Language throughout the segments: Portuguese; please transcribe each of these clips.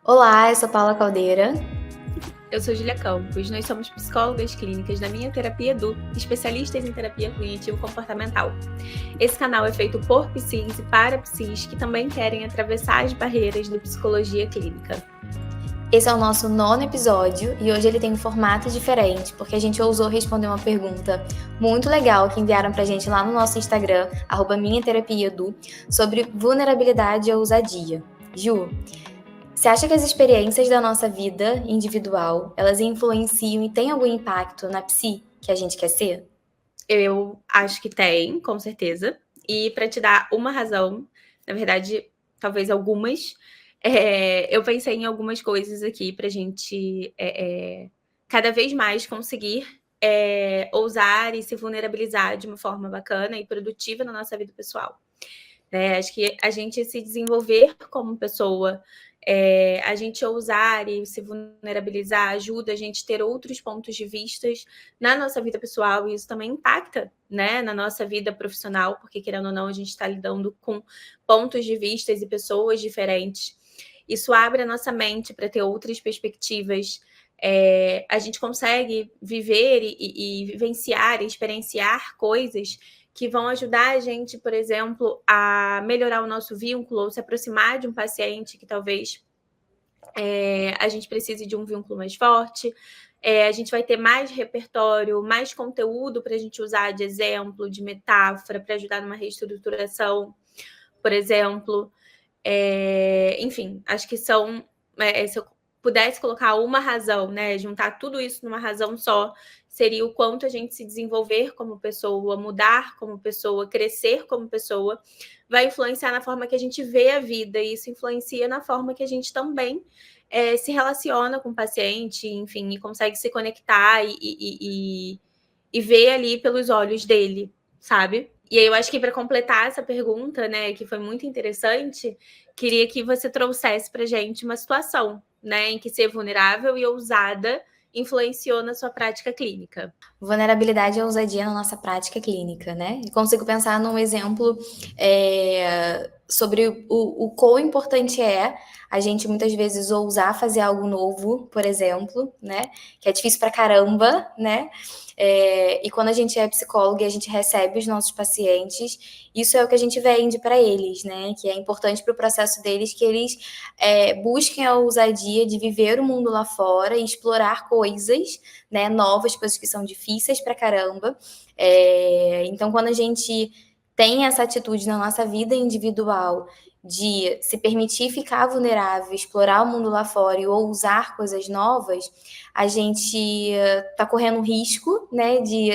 Olá, eu sou Paula Caldeira. Eu sou Julia Campos, nós somos psicólogas clínicas da Minha Terapia Edu, especialistas em terapia cognitivo-comportamental. Esse canal é feito por psis e para psis que também querem atravessar as barreiras da psicologia clínica. Esse é o nosso 9º episódio e hoje ele tem um formato diferente, porque a gente ousou responder uma pergunta muito legal que enviaram pra gente lá no nosso Instagram, @minhaterapiaedu, sobre vulnerabilidade e ousadia. Ju, você acha que as experiências da nossa vida individual, elas influenciam e têm algum impacto na psi que a gente quer ser? Eu acho que tem, com certeza. E para te dar uma razão, na verdade, talvez algumas, eu pensei em algumas coisas aqui para a gente cada vez mais conseguir ousar e se vulnerabilizar de uma forma bacana e produtiva na nossa vida pessoal. Acho que a gente se desenvolver como pessoa, a gente ousar e se vulnerabilizar ajuda a gente ter outros pontos de vistas na nossa vida pessoal, e isso também impacta, né, na nossa vida profissional, porque querendo ou não, a gente está lidando com pontos de vistas e pessoas diferentes. Isso abre a nossa mente para ter outras perspectivas. A gente consegue viver e vivenciar e experienciar coisas que vão ajudar a gente, por exemplo, a melhorar o nosso vínculo ou se aproximar de um paciente que talvez a gente precise de um vínculo mais forte. A gente vai ter mais repertório, mais conteúdo para a gente usar de exemplo, de metáfora, para ajudar numa reestruturação, por exemplo. Enfim, acho que são... se eu pudesse colocar uma razão, né, juntar tudo isso numa razão só, seria o quanto a gente se desenvolver como pessoa, mudar como pessoa, crescer como pessoa, vai influenciar na forma que a gente vê a vida, e isso influencia na forma que a gente também se relaciona com o paciente, enfim, e consegue se conectar e ver ali pelos olhos dele, sabe? E aí eu acho que para completar essa pergunta, né, que foi muito interessante, queria que você trouxesse para gente uma situação, né, em que ser vulnerável e ousada influenciou na sua prática clínica. Vulnerabilidade e ousadia na nossa prática clínica, né? E consigo pensar num exemplo sobre o quão importante é a gente muitas vezes ousar fazer algo novo, por exemplo, né? Que é difícil pra caramba, né? E quando a gente é psicóloga e a gente recebe os nossos pacientes, isso é o que a gente vende para eles, né? Que é importante para o processo deles que eles busquem a ousadia de viver o mundo lá fora e explorar coisas, né, novas, coisas que são difíceis pra caramba. Então, quando a gente tem essa atitude na nossa vida individual de se permitir ficar vulnerável, explorar o mundo lá fora e ousar coisas novas, a gente está correndo risco, né, de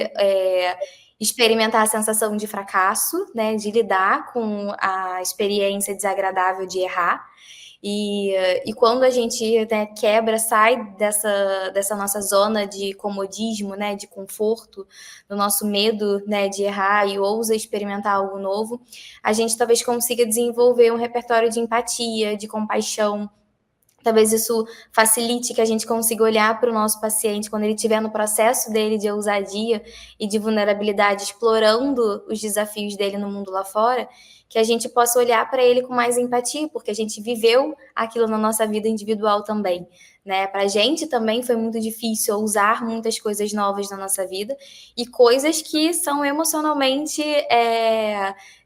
experimentar a sensação de fracasso, né, de lidar com a experiência desagradável de errar. E quando a gente, né, quebra, sai dessa nossa zona de comodismo, né, de conforto, do nosso medo, né, de errar e ousa experimentar algo novo, a gente talvez consiga desenvolver um repertório de empatia, de compaixão. Talvez isso facilite que a gente consiga olhar para o nosso paciente quando ele estiver no processo dele de ousadia e de vulnerabilidade, explorando os desafios dele no mundo lá fora, que a gente possa olhar para ele com mais empatia, porque a gente viveu aquilo na nossa vida individual também, né? Para a gente também foi muito difícil ousar muitas coisas novas na nossa vida e coisas que são emocionalmente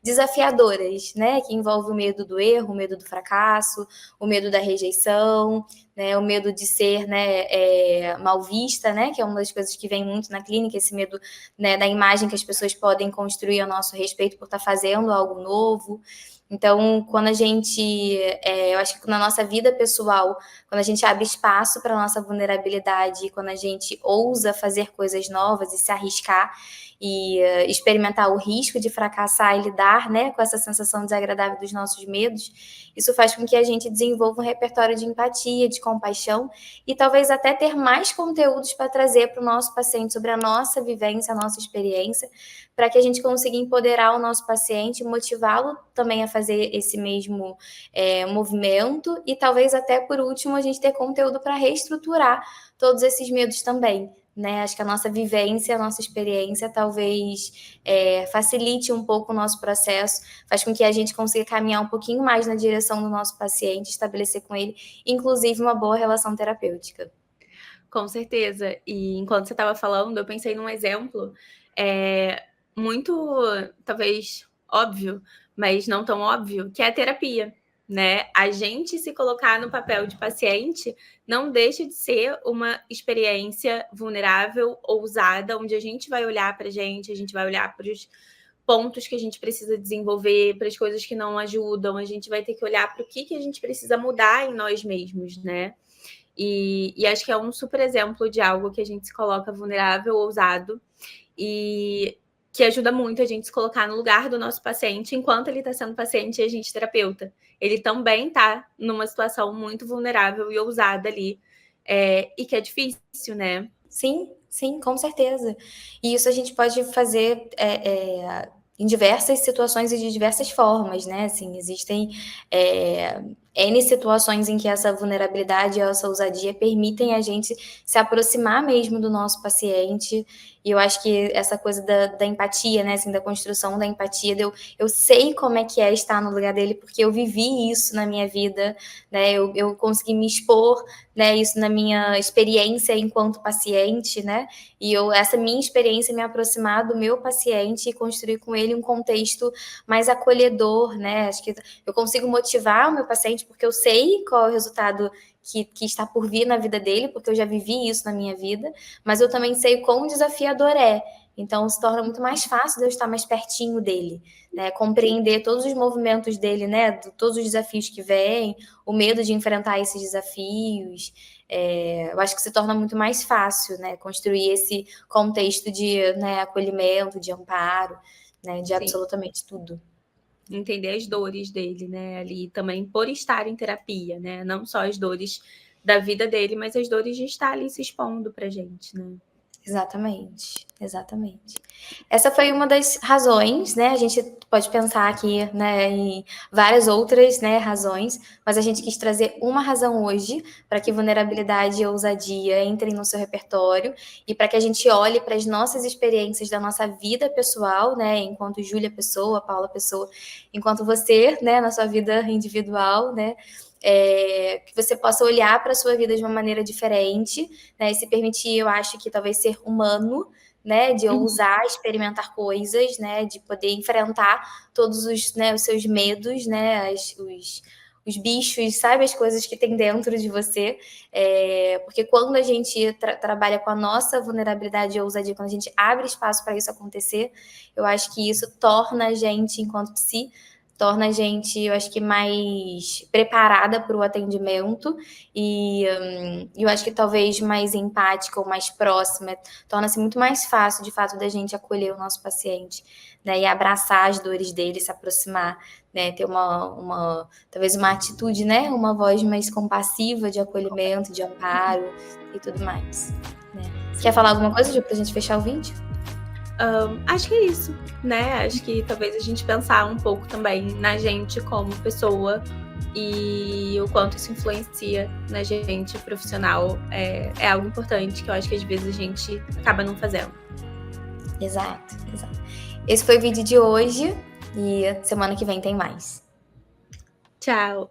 desafiadoras, né? Que envolve o medo do erro, o medo do fracasso, o medo da rejeição, né, o medo de ser, né, mal vista, né, que é uma das coisas que vem muito na clínica, esse medo, né, da imagem que as pessoas podem construir a nosso respeito por estar fazendo algo novo. Então, quando a gente, eu acho que na nossa vida pessoal, quando a gente abre espaço para a nossa vulnerabilidade, quando a gente ousa fazer coisas novas e se arriscar e experimentar o risco de fracassar e lidar, né, com essa sensação desagradável dos nossos medos, isso faz com que a gente desenvolva um repertório de empatia, de compaixão e talvez até ter mais conteúdos para trazer para o nosso paciente sobre a nossa vivência, a nossa experiência, para que a gente consiga empoderar o nosso paciente, motivá-lo também a fazer esse mesmo movimento e talvez até por último a gente ter conteúdo para reestruturar todos esses medos também, né? Acho que a nossa vivência, a nossa experiência talvez facilite um pouco o nosso processo, faz com que a gente consiga caminhar um pouquinho mais na direção do nosso paciente, estabelecer com ele, inclusive, uma boa relação terapêutica. Com certeza. E enquanto você estava falando, eu pensei num exemplo muito, talvez, óbvio, mas não tão óbvio, que é a terapia, né? A gente se colocar no papel de paciente não deixa de ser uma experiência vulnerável, ousada, onde a gente vai olhar para a gente vai olhar para os pontos que a gente precisa desenvolver, para as coisas que não ajudam, a gente vai ter que olhar para o que a gente precisa mudar em nós mesmos, né? E acho que é um super exemplo de algo que a gente se coloca vulnerável, ousado, e que ajuda muito a gente se colocar no lugar do nosso paciente enquanto ele está sendo paciente e a gente terapeuta. Ele também está numa situação muito vulnerável e ousada ali, e que é difícil, né? Sim, sim, com certeza. E isso a gente pode fazer em diversas situações e de diversas formas, né? Assim, existem N situações em que essa vulnerabilidade e essa ousadia permitem a gente se aproximar mesmo do nosso paciente. E eu acho que essa coisa da empatia, né? Assim, da construção da empatia, eu sei como é que é estar no lugar dele, porque eu vivi isso na minha vida, né? Eu consegui me expor, né, isso na minha experiência enquanto paciente, né? E essa minha experiência me aproximar do meu paciente e construir com ele um contexto mais acolhedor, né? Acho que eu consigo motivar o meu paciente porque eu sei qual é o resultado que está por vir na vida dele, porque eu já vivi isso na minha vida, mas eu também sei quão desafiador é. Então, se torna muito mais fácil de eu estar mais pertinho dele, né? Compreender todos os movimentos dele, né? Todos os desafios que vêm, o medo de enfrentar esses desafios. Eu acho que se torna muito mais fácil, né? Construir esse contexto de, né, acolhimento, de amparo, né? De Sim. absolutamente tudo. Entender as dores dele, né? Ali também por estar em terapia, né? Não só as dores da vida dele, mas as dores de estar ali se expondo pra gente, né? Exatamente, exatamente. Essa foi uma das razões, né? A gente pode pensar aqui, né, em várias outras, né, razões, mas a gente quis trazer uma razão hoje para que vulnerabilidade e ousadia entrem no seu repertório e para que a gente olhe para as nossas experiências da nossa vida pessoal, né, enquanto Júlia Pessoa, Paula Pessoa, enquanto você, né, na sua vida individual, né, que você possa olhar para a sua vida de uma maneira diferente, né, e se permitir, eu acho que talvez ser humano, né, de ousar experimentar coisas, né, de poder enfrentar todos os, né, os seus medos, né, os bichos, sabe, as coisas que tem dentro de você, porque quando a gente trabalha com a nossa vulnerabilidade e ousadia, quando a gente abre espaço para isso acontecer, eu acho que isso torna a gente, enquanto psi, torna a gente, eu acho que mais preparada para o atendimento e eu acho que talvez mais empática ou mais próxima, torna-se muito mais fácil, de fato, da gente acolher o nosso paciente, né, e abraçar as dores dele, se aproximar, né, ter talvez uma atitude, né, uma voz mais compassiva de acolhimento, de amparo e tudo mais, né. Você quer falar alguma coisa, Ju, pra gente fechar o vídeo? Acho que é isso, né? Acho que talvez a gente pensar um pouco também na gente como pessoa e o quanto isso influencia na gente profissional é algo importante que eu acho que às vezes a gente acaba não fazendo. Exato, exato. Esse foi o vídeo de hoje e semana que vem tem mais. Tchau!